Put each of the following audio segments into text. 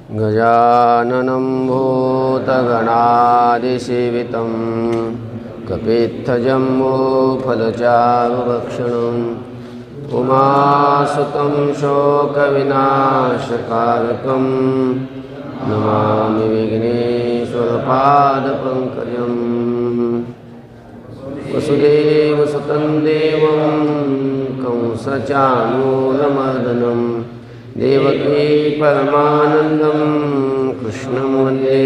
गजाननं भूतगणादिसेवितं कपित्थजम्बूफलचारुभक्षणम् उमासुतं शोकविनाशकारकं नमामि विघ्नेश्वरपादपङ्कजम् वसुदेवसुतं देवं कंसचाणूरमर्दनं देवकी परमानन्दं कृष्णं वन्दे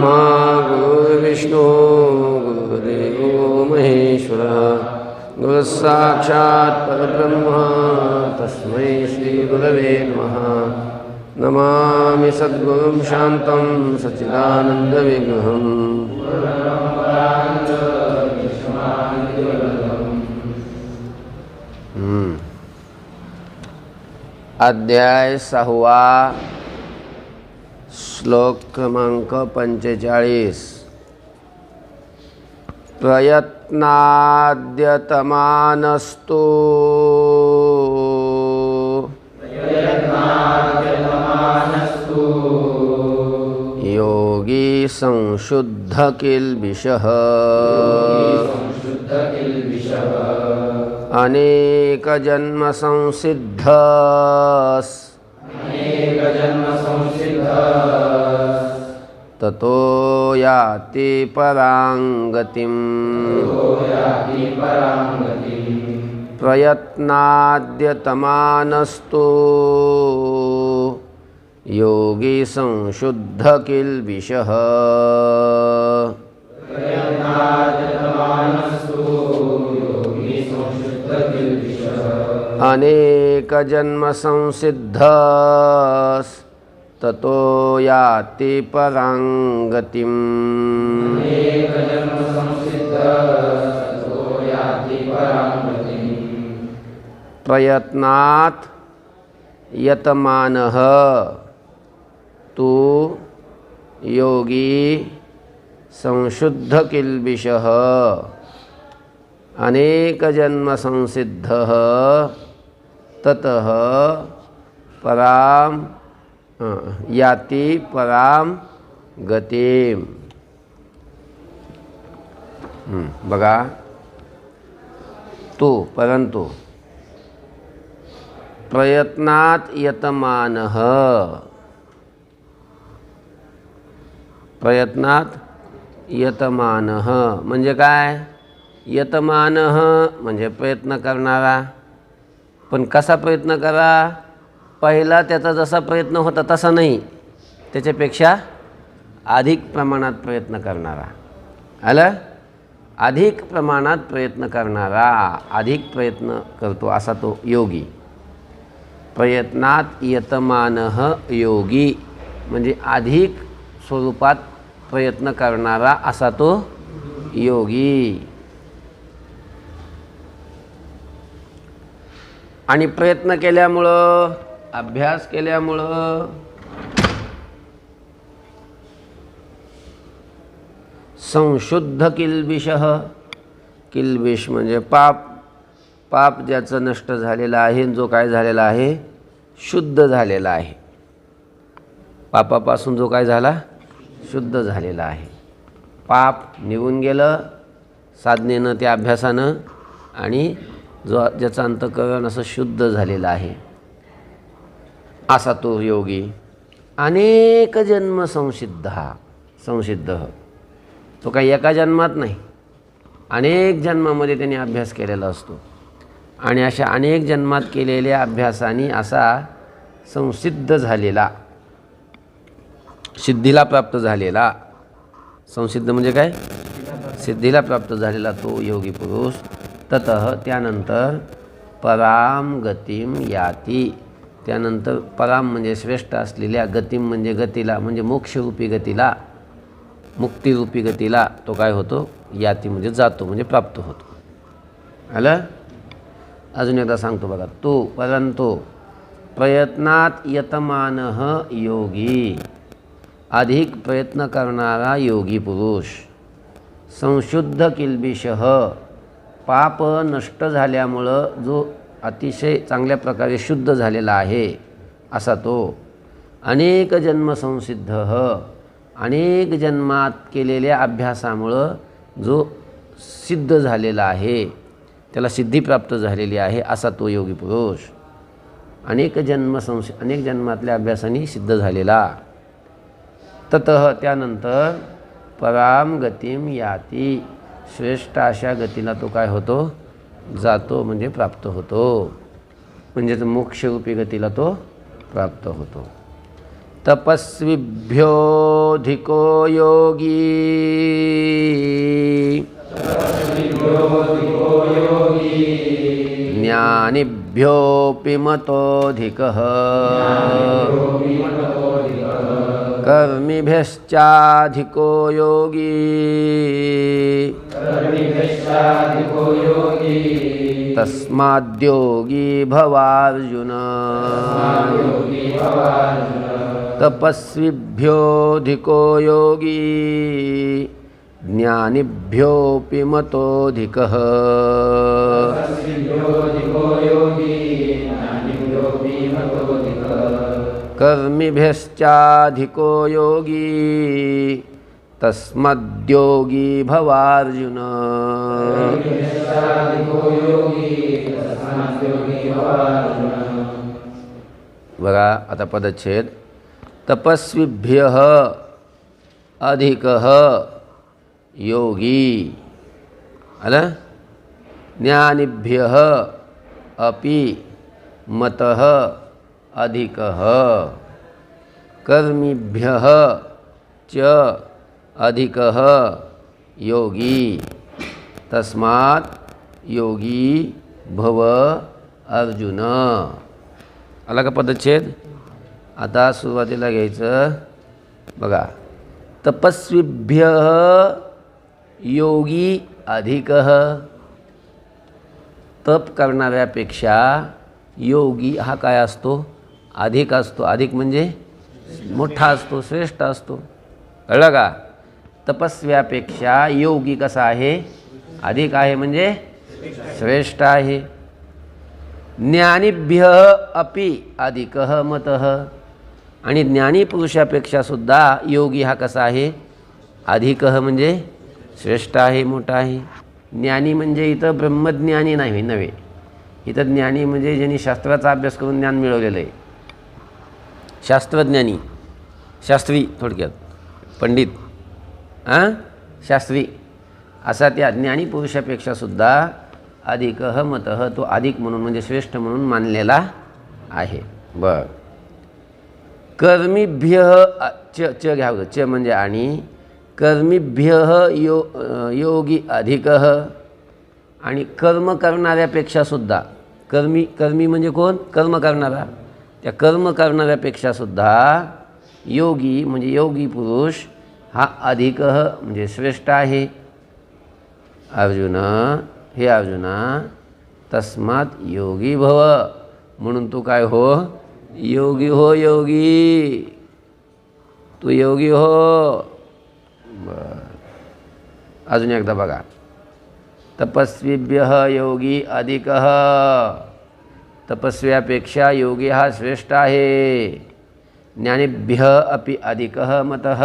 मा गुरुर्विष्णु गुरुदेवो महेश्वरः गुरुस्साक्षात् परब्रह्म तस्मै श्रीगुरवे नमः। नमामि सद्गुरुं शान्तं सच्चिदानन्दविग्रहम्। अध्याय 6 श्लोक क्रमांक 45। प्रयत्नाद्यतमानस्तु योगी संशुद्ध किल्बिषः अनेक जन्म संसिद्धः ततो याति परां गतिम्। प्रयत्नाद्यतमानस्तु योगी संशुद्ध किल्बिषः अनेक जन्म संसिद्धः ततो याति परां गतिम्। प्रयत्नात् यतमानः तु योगी संशुद्ध किल्बिषः अनेक जन्म संसिद्धः ततः परां याति परां गतिम्। बघा, तू परंतु प्रयत्नात यतमानः, प्रयत्नात यतमानः म्हणजे काय? यतमानः म्हणजे प्रयत्न करणारा. पण कसा प्रयत्न करा? पहिला त्याचा जसा प्रयत्न होता तसा नाही, त्याच्यापेक्षा अधिक प्रमाणात प्रयत्न करणारा. आलं? अधिक प्रमाणात प्रयत्न करणारा, अधिक प्रयत्न करतो असा तो योगी. प्रयत्नात यतमानः योगी म्हणजे अधिक स्वरूपात प्रयत्न करणारा असा तो योगी. आणि प्रयत्न केल्यामुळं, अभ्यास केल्यामुळं संशुद्ध किल्बिषः, किल्बिष म्हणजे पाप, पाप ज्याचं नष्ट झालेलं आहे, जो काय झालेला आहे शुद्ध झालेला आहे. पापापासून जो काय झाला शुद्ध झालेला आहे. पाप निघून गेलं साधनेनं, त्या अभ्यासानं, आणि जो ज्याचं अंतःकरण असं शुद्ध झालेलं आहे असा तो योगी. अनेक जन्म संसिद्ध, संसिद्ध तो काही एका जन्मात नाही, अनेक जन्मामध्ये त्यांनी अभ्यास केलेला असतो. आणि अशा अनेक जन्मात केलेल्या अभ्यासाने असा संसिद्ध झालेला, सिद्धीला प्राप्त झालेला, संसिद्ध म्हणजे काय? सिद्धीला प्राप्त झालेला तो योगी पुरुष. ततः त्यानंतर पराम गतिम याती, त्यानंतर पराम म्हणजे श्रेष्ठ असलेल्या, गतिम म्हणजे गतीला, म्हणजे मोक्षरूपी गतीला, मुक्तिरूपी गतीला तो काय होतो? याती म्हणजे जातो, म्हणजे प्राप्त होतो. आलं? अजून एकदा सांगतो बघा. तो परंतु प्रयत्नात यतमानः योगी, अधिक प्रयत्न करणारा योगी पुरुष. संशुद्ध किल्बिषः, पाप नष्ट झाल्यामुळं जो अतिशय चांगल्या प्रकारे शुद्ध झालेला आहे असा तो अनेक जन्म संसिद्ध अनेक जन्मात केलेल्या अभ्यासामुळं जो सिद्ध झालेला आहे, त्याला सिद्धी प्राप्त झालेली आहे असा तो योगी पुरुष. अनेक जन्मातल्या अभ्यासाने सिद्ध झालेला. ततः त्यानंतर पराम गतिम याती, श्रेष्ठ अशा गतीला तो काय होतो, जातो, म्हणजे प्राप्त होतो, म्हणजेच मोक्षरूपी गतीला तो प्राप्त होतो. तपस्विभ्योऽधिको योगी ज्ञानिभ्योऽपि मतोऽधिकः कर्मिभ्यश्चाधिको योगी तस्माद्योगी भवार्जुन. तपस्विभ्योऽधिको योगी ज्ञानिभ्योऽपि मतोऽधिकः कर्मिभ्यश्चाधिको योगी तस्मद्योगी भवार्जुन. बघा आता पदच्छेद. तपस्विभ्यः अधिकः योगी, आलं. ज्ञानिभ्यः अपि मतः अधिकः कर्मिभ्यः च अधिकः योगी तस्मात् योगी भव अर्जुन. आला का पदच्छेद. आता सुरुवातीला घ्यायचं बघा. तपस्विभ्यः योगी अधिकः, तप करणाऱ्यापेक्षा योगी हा काय असतो, अधिक असतो. अधिक म्हणजे मोठा असतो, श्रेष्ठ असतो. कळलं का. तपस्व्यापेक्षा योगी कसा आहे, अधिक आहे, म्हणजे श्रेष्ठ आहे. ज्ञानिभ्यः अपि अधिकः मतः, आणि ज्ञानी पुरुषापेक्षा सुद्धा योगी हा कसा आहे, अधिकः म्हणजे श्रेष्ठ आहे, मोठा आहे. ज्ञानी म्हणजे इथं ब्रह्मज्ञानी नव्हे. इथं ज्ञानी म्हणजे ज्यांनी शास्त्राचा अभ्यास करून ज्ञान मिळवलेलं आहे, शास्त्रज्ञानी, शास्त्री, थोडक्यात पंडित, शास्त्री असा त्या ज्ञानी पुरुषापेक्षा सुद्धा अधिकः मतः, तो अधिक म्हणून म्हणजे श्रेष्ठ म्हणून मानलेला आहे. बर. कर्मिभ्यः च घ्यावं, च म्हणजे आणि. कर्मिभ्यः योगी अधिकः, आणि कर्म करणाऱ्यापेक्षा सुद्धा, कर्मी म्हणजे कोण, कर्म करणारा, त्या कर्म करणाऱ्यापेक्षा सुद्धा योगी म्हणजे योगी पुरुष हा अधिकः म्हणजे श्रेष्ठ आहे. अर्जुन, हे अर्जुना, तस्मात योगी भव, म्हणून तू काय हो, योगी हो. योगी तू योगी हो. अजून एकदा बघा. तपस्विभ्यः योगी अधिकः, तपस्व्यापेक्षा योगी हा श्रेष्ठ आहे. ज्ञानिभ्यः अपि अधिकः मतः,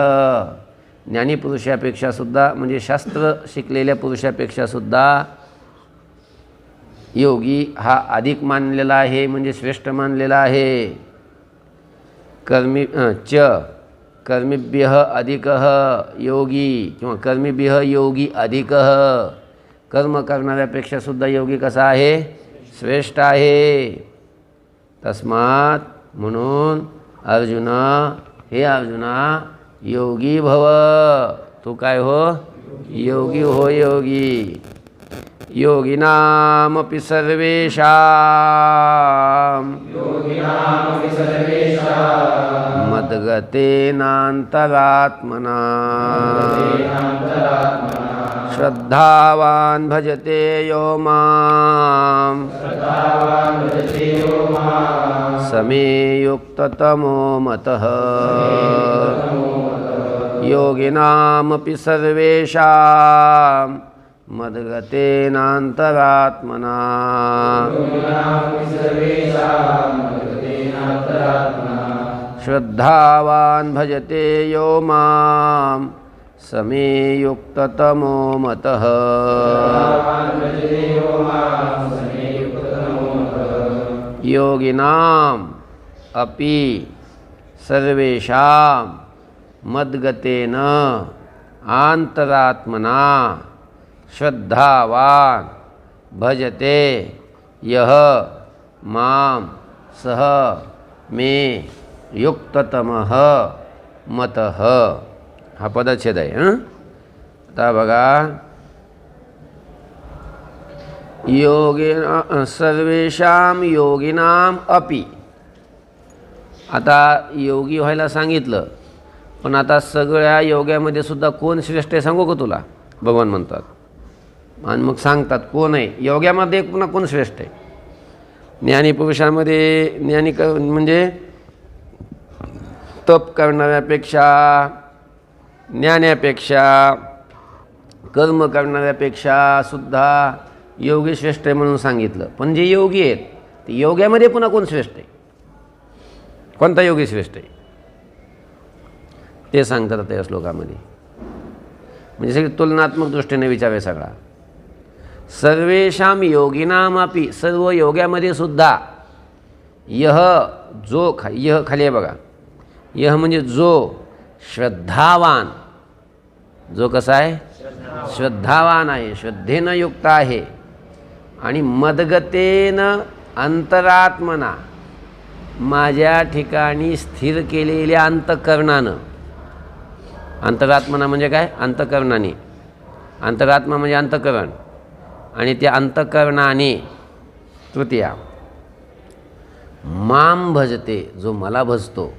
ज्ञानी पुरुषापेक्षा सुद्धा म्हणजे शास्त्र शिकलेल्या पुरुषापेक्षा सुद्धा योगी हा अधिक मानलेला आहे, म्हणजे श्रेष्ठ मानलेला आहे. कर्मिभ्यः अधिकः योगी किंवा कर्मिभ्यः योगी अधिकः, कर्म करणाऱ्यापेक्षा सुद्धा योगी कसा आहे, श्रेष्ठ आहे. तस्मात म्हणून अर्जुना, हे अर्जुना, योगी भव, तू काय हो, योगी हो. योगी. योगिनामपि सर्वेषां मद्गतेनान्तरात्मना श्रद्धावान् भजते यो मां समे युक्ततमो मतः. योगिनामपि सर्वेषां मद्गतेनान्तरात्मना श्रद्धावान् भजते यो मां समे युक्ततमो मतः। योगिनाम् अपि सर्वेषां मद्गतेन आन्तरात्मना श्रद्धावान् भजते यः मां सः मे युक्ततमः मतः। हा पदच्छेद आहे. आता बघा, सर्वेषां योगिनाम अपि. आता योगी व्हायला सांगितलं, पण आता सगळ्या योग्यामध्ये सुद्धा कोण श्रेष्ठ आहे सांगू का तुला? भगवान म्हणतात आणि मग सांगतात कोण आहे योग्यामध्ये, पुन्हा कोण श्रेष्ठ आहे. ज्ञानी पुरुषामध्ये म्हणजे तप करणाऱ्यापेक्षा, ज्ञानापेक्षा, कर्म करणाऱ्यापेक्षा सुद्धा योगी श्रेष्ठ आहे म्हणून सांगितलं. पण जे योगी आहेत ते योग्यामध्ये पुन्हा कोण श्रेष्ठ आहे, कोणता योगी श्रेष्ठ आहे ते सांगतात आता या श्लोकामध्ये. म्हणजे सगळी तुलनात्मक दृष्टीने विचार आहे सगळा. सर्वेषां योगिनामपि, सर्व योग्यामध्ये सुद्धा, यह जो यह खाली आहे बघा, यह म्हणजे जो, श्रद्धावान, जो कसा आहे श्रद्धावान आहे, श्रद्धेनं युक्त आहे, आणि मदगतेन अंतरात्मना, माझ्या ठिकाणी स्थिर केलेल्या अंतःकरणानं. अंतरात्मना म्हणजे काय? अंतःकरणाने. अंतरात्मा म्हणजे अंतःकरण, आणि त्या अंतःकरणाने तृतीया माम भजते, जो मला भजतो,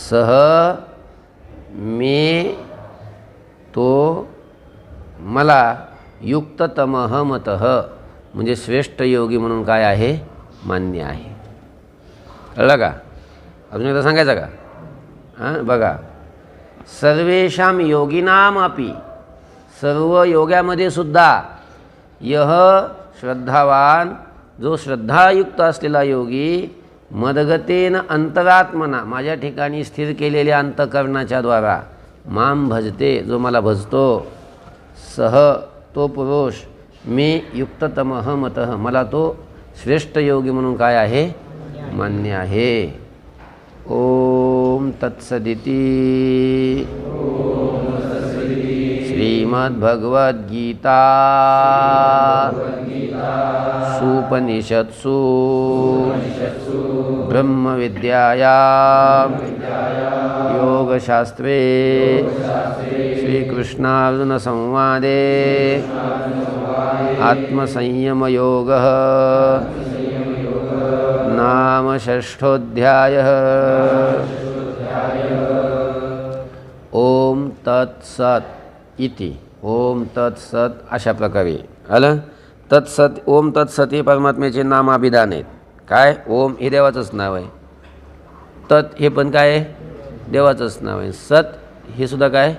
सह मे, तो मला युक्ततमः मतः, म्हणजे श्रेष्ठ योगी म्हणून काय आहे? मान्य आहे. कळलं का? अजून एकदा सांगायचं का? हां बघा, सर्वेषां योगिनामपि, सर्व योग्यामध्ये सुद्धा, यह श्रद्धावान, जो श्रद्धायुक्त असलेला योगी, मदगतेन अंतरात्मना, माझ्या ठिकाणी स्थिर केलेल्या अंतःकरणाच्या द्वारा, माम भजते, जो मला भजतो, सह, तो पुरुष, मे युक्ततमः मतः, मला तो श्रेष्ठ योगी म्हणून काय आहे? मान्य आहे. ओम तत्सदिति. श्रीमद्भगवद्गीता सुपनिषत्सु ब्रह्मविद्यायां योगशास्त्रे श्रीकृष्णार्जुनसंवादे आत्मसंयमयोगः नाम षष्ठोऽध्यायः. ओम तत्सत् इति. ओम तत्सत अशा प्रकारे आलं. तत्सत, ओम तत्सत हे परमात्म्याचे नामाभिधान आहेत. काय? ओम हे देवाचंच नाव आहे, तत् हे पण काय आहे? देवाचंच नाव आहे, सत हे सुद्धा काय?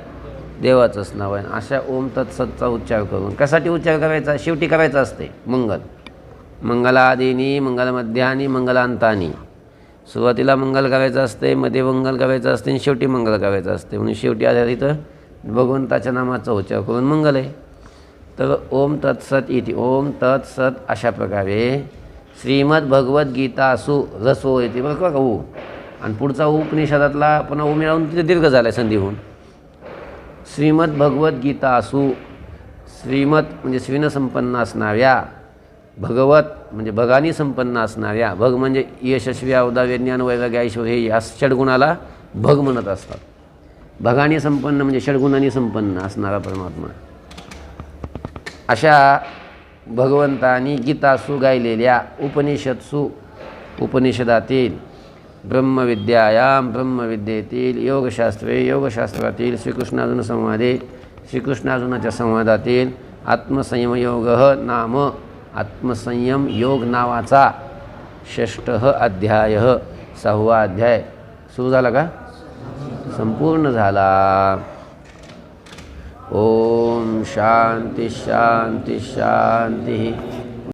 देवाचंच नाव आहे. अशा ओम तत्सतचा उच्चार करून, कशासाठी उच्चार करायचा? शेवटी करायचा असते मंगल. मंगलादिनी, मंगलमध्यानी, मंगलांतानी. सुरुवातीला मंगल करायचं असते, मध्ये मंगल करायचं असते, आणि शेवटी मंगल करायचं असते. म्हणून शेवटी आधारित भगवंताच्या नामाचा उच्चार करून मंगल आहे. तर ओम तत्सत इति. ओम तत्सत अशा प्रकारे श्रीमद्भगवद्गीतासु रसो येते बरं का ऊ, आणि पुढचा उपनिषदातला पुन्हा ऊ मिळवून तिथे दीर्घ झाला आहे संधी होऊन. श्रीमद्भगवद्गीतासु, श्रीमत म्हणजे श्रीनं संपन्न असणाऱ्या, भगवत म्हणजे भगानी संपन्न असणाऱ्या, भग म्हणजे यशस्वी, औदार्य, ज्ञान, वैराग्य, ऐश्वर्य, हे या षड्गुणाला भग म्हणत असतात. भगानी संपन्न म्हणजे षड्गुणांनी संपन्न असणारा परमात्मा. अशा भगवंतानी गीतासु गायलेल्या उपनिषत्सु, उपनिषदातील, ब्रह्मविद्यायाम, ब्रह्मविद्येतील, योगशास्त्रे, योगशास्त्रातील, श्रीकृष्णार्जुन संवादे, श्रीकृष्णार्जुनाच्या संवादातील, आत्मसंयमयोग नाम, आत्मसंयम योग नावाचा षष्ठ अध्याय, 6वा अध्याय सुरू झाला का? संपूर्ण झाला. ओम शांती शांती शांती.